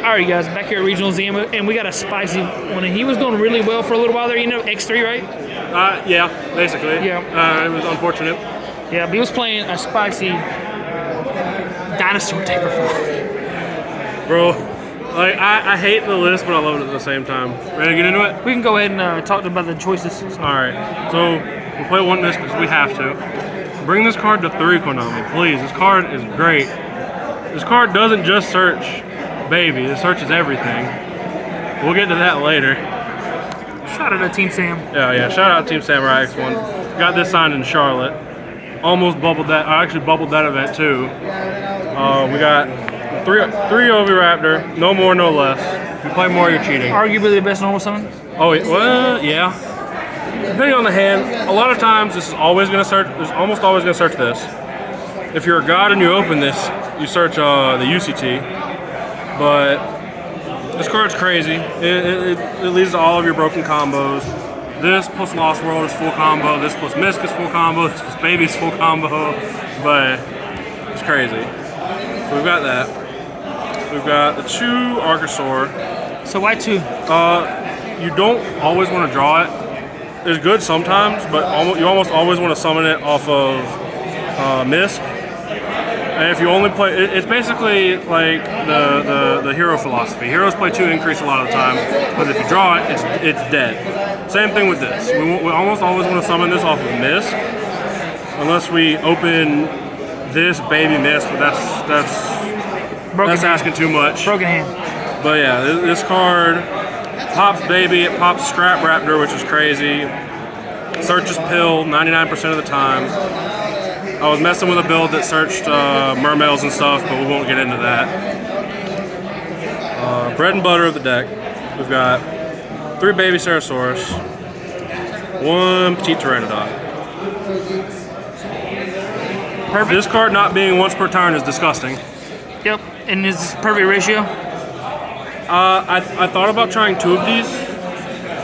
Alright guys, back here at Regional Zam, and we got a spicy one, and he was doing really well for a little while there, you know, X3, right? Yeah, basically. Yeah. It was unfortunate. Yeah, but he was playing a spicy Dinosaur taper fly. Bro, like, I hate the list, but I love it at the same time. Ready to get into it? We can go ahead and talk about the choices. Alright, so we'll play one miss because we have to. Bring this card to 3, Konami, please. This card is great. This card doesn't just search baby, it searches everything. We'll get to that later. Shout out to Team Sam. Yeah, shout out Team Samurai X1. Got this signed in Charlotte. Almost bubbled that, I actually bubbled that event too. We got three Oviraptor, no more, no less. If you play more, you're cheating. Arguably the best normal summon. Oh, well, yeah. Depending on the hand, a lot of times this is always going to search, it's almost always going to search this. If you're a god and you open this, you search the UCT. But this card's crazy. It leads to all of your broken combos. This plus Lost World is full combo. This plus Misk is full combo. This plus Baby is full combo. But it's crazy. So we've got that. We've got the 2 Archosaur. So why 2? You don't always want to draw it. It's good sometimes, but you almost always want to summon it off of Misk. And if you only play, it's basically like the hero philosophy. Heroes play 2 increase a lot of the time, but if you draw it, it's dead. Same thing with this. We almost always want to summon this off of Misk, unless we open this baby Misk, but that's asking too much. Broken hand. But yeah, this card pops baby, it pops Scrap Raptor, which is crazy. Searches pill 99% of the time. I was messing with a build that searched mermails and stuff, but we won't get into that. Bread and butter of the deck. We've got 3 baby Ceratosaurus, 1 petite Pteranodon. Perfect. This card not being once per turn is disgusting. Yep, and is this perfect ratio? I thought about trying 2 of these,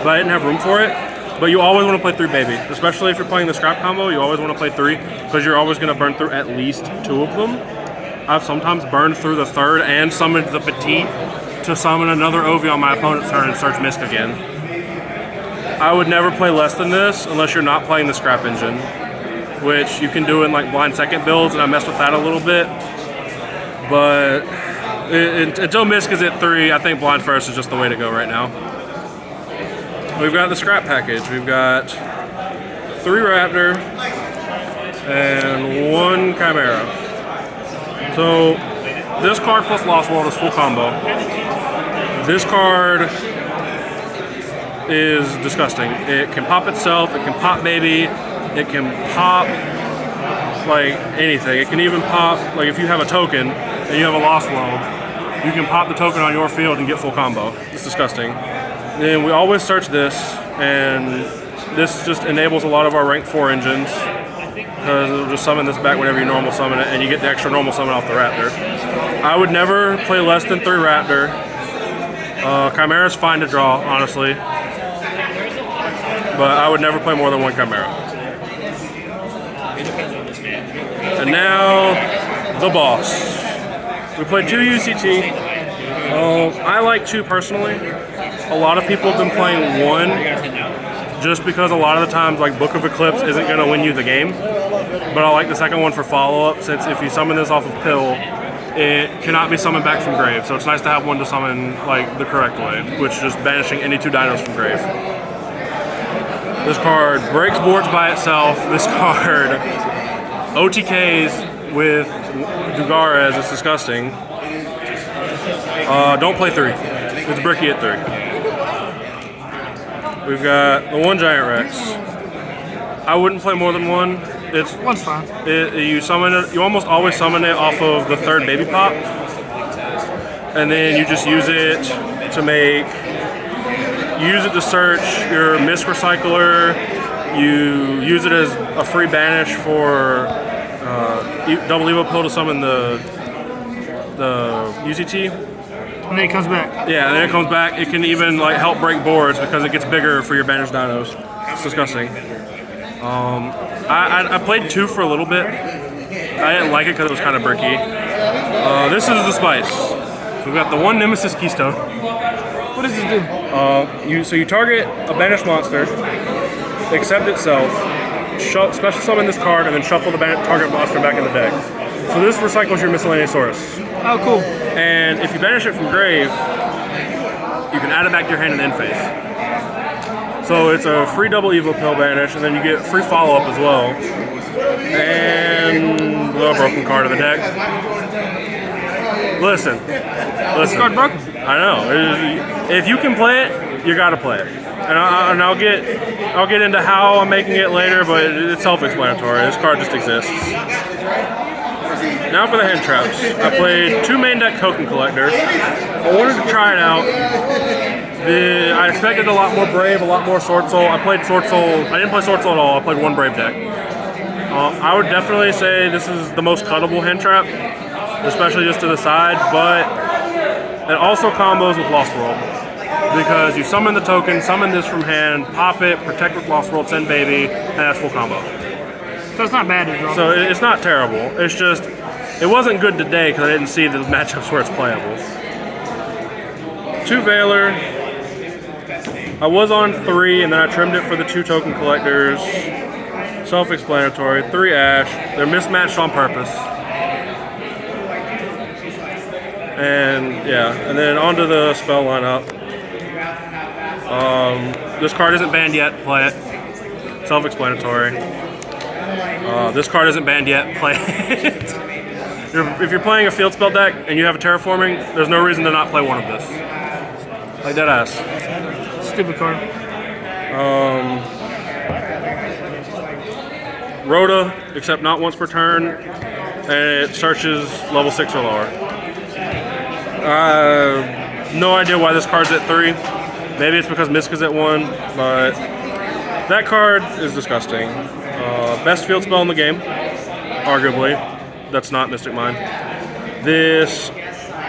but I didn't have room for it. But you always want to play 3 baby, especially if you're playing the scrap combo. You always want to play 3 because you're always going to burn through at least 2 of them. I've sometimes burned through the 3rd and summoned the petite to summon another Ovi on my opponent's turn and search Misk again. I would never play less than this unless you're not playing the scrap engine, which you can do in like blind second builds, and I messed with that a little bit. But until Misk is at 3, I think blind first is just the way to go right now. We've got the scrap package. We've got 3 Raptor and 1 Chimera. So this card plus Lost World is full combo. This card is disgusting. It can pop itself, it can pop baby, it can pop like anything. It can even pop, like if you have a token and you have a Lost World, you can pop the token on your field and get full combo. It's disgusting. And we always search this, and this just enables a lot of our rank 4 engines because it'll just summon this back whenever you normal summon it, and you get the extra normal summon off the Raptor. I would never play less than 3 Raptor. Chimera's fine to draw, honestly, but I would never play more than 1 Chimera. And now, the boss. We played 2 UCT. I like 2 personally. A lot of people have been playing 1 just because a lot of the times like Book of Eclipse isn't going to win you the game. But I like the second one for follow-up, since if you summon this off of Pill, it cannot be summoned back from grave. So it's nice to have one to summon like the correct way, which is just banishing any 2 dinos from grave. This card breaks boards by itself. This card OTKs with Dugares. It's disgusting. Don't play 3. It's bricky at 3. We've got the 1 Giant Rex. I wouldn't play more than 1. It's 1's fine. You summon it. You almost always summon it off of the 3rd baby pop, and then you just use it to search your Misk Recycler. You use it as a free banish for double Evo Pill to summon the UCT. And then it comes back. Yeah, and then it comes back. It can even like help break boards because it gets bigger for your banished dinos. It's disgusting. I played 2 for a little bit. I didn't like it because it was kind of bricky. This is the spice. So we've got the one Nemesis Keystone. What does this do? So you target a banished monster, accept itself, special summon this card, and then shuffle the target monster back in the deck. So this recycles your Miscellaneousaurus. Oh, cool. And if you banish it from grave, you can add it back to your hand and end phase. So it's a free double Evo Pill banish, and then you get free follow-up as well. And the broken card of the deck. Listen. This card broken. I know. If you can play it, you gotta play it. And I'll get into how I'm making it later, but it's self-explanatory. This card just exists. Now for the hand traps. I played 2 main deck token collectors. I wanted to try it out. I expected a lot more Brave, a lot more Sword Soul. I played Sword Soul. I didn't play Sword Soul at all. I played 1 Brave deck. I would definitely say this is the most cuttable hand trap, especially just to the side, but it also combos with Lost World. Because you summon the token, summon this from hand, pop it, protect with Lost World, send baby, and that's full combo. So it's not bad to draw. So it's not terrible. It's just, it wasn't good today because I didn't see the matchups where it's playable. 2 Veiler. I was on 3 and then I trimmed it for the 2 token collectors. Self-explanatory. 3 Ash. They're mismatched on purpose. And yeah, and then onto the spell lineup. This card isn't banned yet, play it. Self-explanatory. This card isn't banned yet, play it. If you're playing a field spell deck and you have a terraforming, there's no reason to not play one of this. Like dead ass. Stupid card. Rhoda, except not once per turn, and it searches level 6 or lower. No idea why this card's at 3. Maybe it's because Miska's at 1, but that card is disgusting. Best field spell in the game, arguably. That's not Mystic Mind. This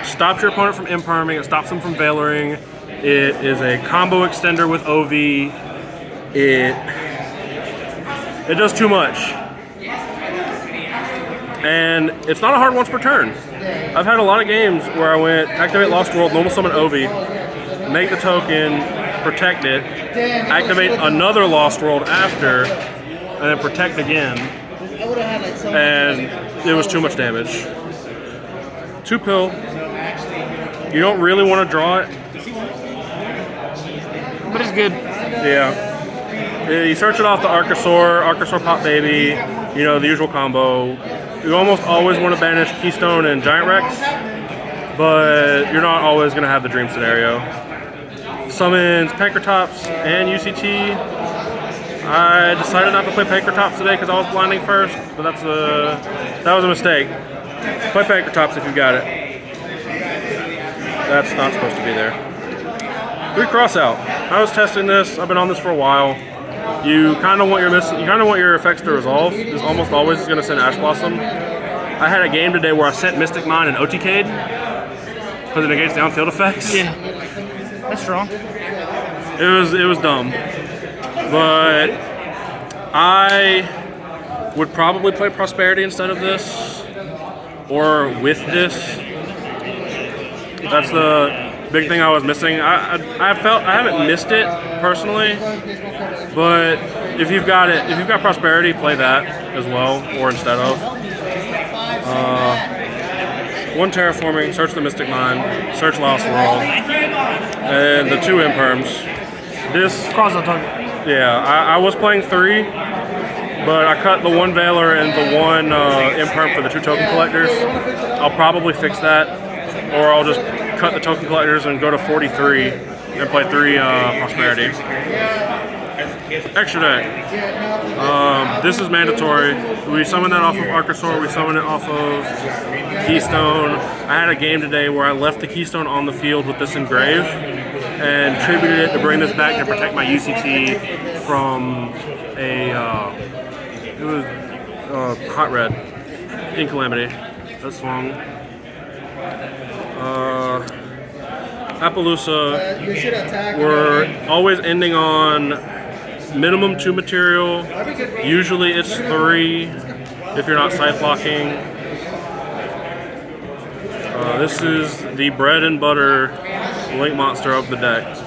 stops your opponent from imperming, it stops them from Veilering. It is a combo extender with OV. It does too much. And it's not a hard once per turn. I've had a lot of games where I went activate Lost World, normal summon OV, make the token, protect it, activate another Lost World after, and then protect again. And it was too much damage. 2 Pill. You don't really want to draw it. But it's good. Yeah. You search it off the Archosaur Pop Baby, you know, the usual combo. You almost always want to banish Keystone and Giant Rex, but you're not always going to have the dream scenario. Summons Pankratops and UCT. I decided not to play Pankratops today because I was blinding first, but that was a mistake. Play Pankratops if you got it. That's not supposed to be there. 3 Crossout. I was testing this. I've been on this for a while. You kind of want your effects to resolve. This almost always is going to send Ash Blossom. I had a game today where I sent Mystic Mine and OTK'd because it negates the on-field effects. Yeah, that's strong. It was dumb, but I would probably play Prosperity instead of this, or with this. That's the big thing I was missing. I haven't missed it personally, but if you've got Prosperity, play that as well, or instead of. 1 Terraforming, search the Mystic Mine, search Lost World, and the 2 Imperms. This Cross on target. Yeah, I was playing 3, but I cut the 1 Veiler and the 1 Imperm for the 2 token collectors. I'll probably fix that, or I'll just cut the token collectors and go to 43 and play 3 Prosperity. Extra deck. This is mandatory. We summon that off of Archosaur, we summon it off of Keystone. I had a game today where I left the Keystone on the field with this engrave and tributed it to bring this back to protect my UCT from it was Hot Red, Ink Calamity. That swung. Appaloosa, we're always ending on minimum 2 material. Usually it's 3 if you're not scythe blocking. This is the bread and butter Link Monster of the deck.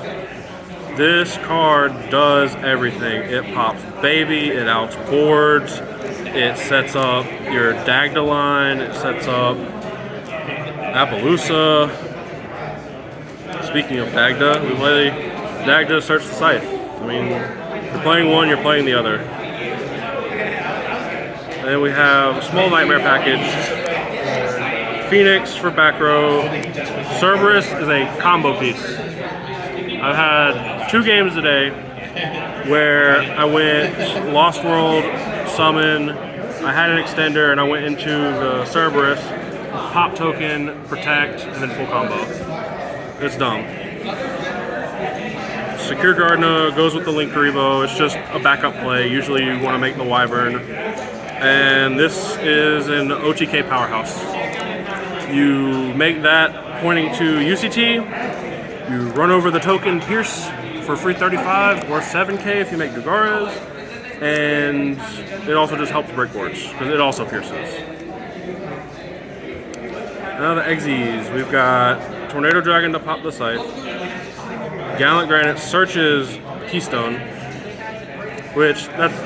This card does everything. It pops baby, it outs boards, it sets up your Dagdaline, it sets up Appaloosa. Speaking of Dagda, we play Dagda Search the Scythe. I mean, you're playing one, you're playing the other. And then we have a small Nightmare package. Phoenix for back row. Cerberus is a combo piece. I've had 2 games today where I went Lost World, Summon, I had an extender, and I went into the Cerberus, pop token, protect, and then full combo. It's dumb. Secure Gardna goes with the Link Karibo. It's just a backup play. Usually you want to make the Wyvern. And this is an OTK powerhouse. You make that pointing to UCT. You run over the token Pierce for free 35 or 7k if you make Dugaras. And it also just helps break boards because it also pierces. Now the Exes. We've got Tornado Dragon to pop the site. Gallant Granite searches Keystone, which that's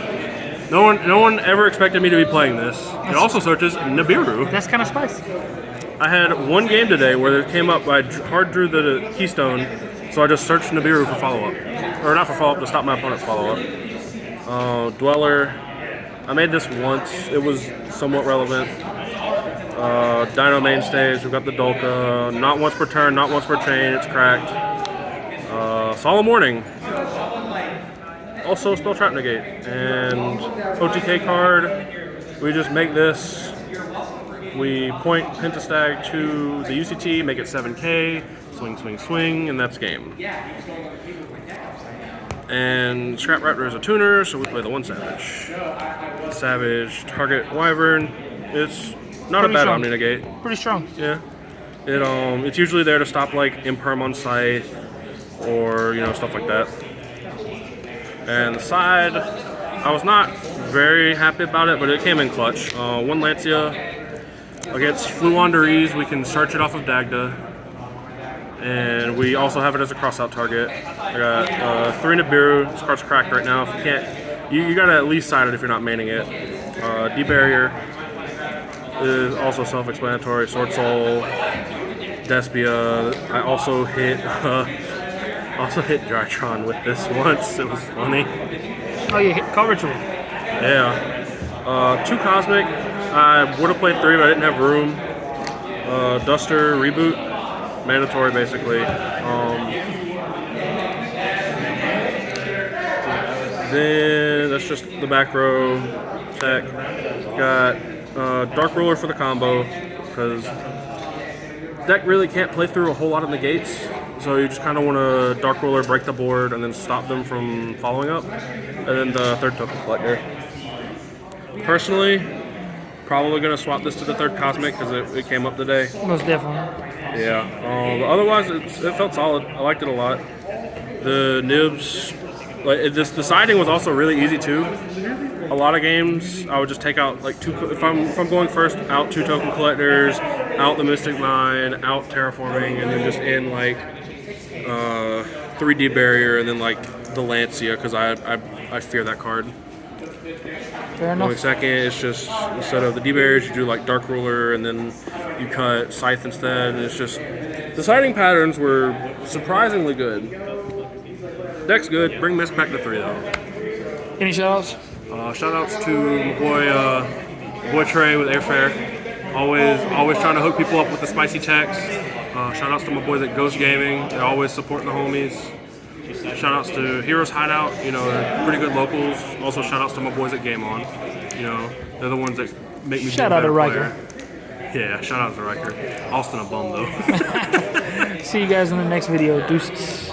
no one ever expected me to be playing this. It also searches Nibiru. That's kind of spicy. I had one game today where it came up, I hard drew the Keystone, so I just searched Nibiru for follow-up. Or not for follow-up, to stop my opponent's follow-up. Dweller. I made this once. It was somewhat relevant. Dino Mainstays. We've got the Dolka. Not once per turn, not once per chain. It's cracked. Solemn Warning. Also Spell Trap Negate. And OTK card. We just make this. We point Pentastag to the UCT, make it 7k. Swing, swing, swing, and that's game. And Scrap Raptor is a tuner, so we play the 1 Savage. Savage, target Wyvern. It's not a bad strong. Omni Negate. Pretty strong. Yeah. It's usually there to stop like Imperm on Scythe or stuff like that. And the side, I was not very happy about it, but it came in clutch. 1 Lancia against Fluwandereeze. We can search it off of Dagda. And we also have it as a crossout target. I got 3 Nibiru. This card's cracked right now. If you can't, you gotta at least side it if you're not maining it. D-Barrier is also self-explanatory. Sword Soul, Despia. I also hit Drytron with this once. It was funny. Oh, you hit Call Ritual. Yeah. 2 Cosmic. I would have played 3, but I didn't have room. Duster, Reboot. Mandatory, basically. Then that's just the back row tech. Got Dark Ruler for the combo because deck really can't play through a whole lot of negates, so you just kind of want to Dark Ruler, break the board, and then stop them from following up. And then the 3rd Token Collector. Personally, probably gonna swap this to the 3rd Cosmic because it came up today. Most definitely. Yeah. But otherwise, it felt solid. I liked it a lot. The nibs, the siding was also really easy too. A lot of games, I would just take out like 2. If I'm going first, out 2 Token Collectors, out the Mystic Mine, out Terraforming, and then just in like 3D Barrier, and then like the Lancia because I fear that card. Fair enough. Going second, it's just instead of the D-Barriers, you do like Dark Ruler, and then you cut Scythe instead. And it's just the siding patterns were surprisingly good. Deck's good. Bring Mist back to 3 though. Any shoutouts? Shoutouts to my boy Trey with Airfare. Always trying to hook people up with the spicy checks. Shoutouts to my boys at Ghost Gaming. They're always supporting the homies. Shoutouts to Heroes Hideout. They're pretty good locals. Also shoutouts to my boys at Game On. They're the ones that make me Shout be a out to better Riker. player. Yeah, shout out to Riker. Austin a bum though. See you guys in the next video. Deuces.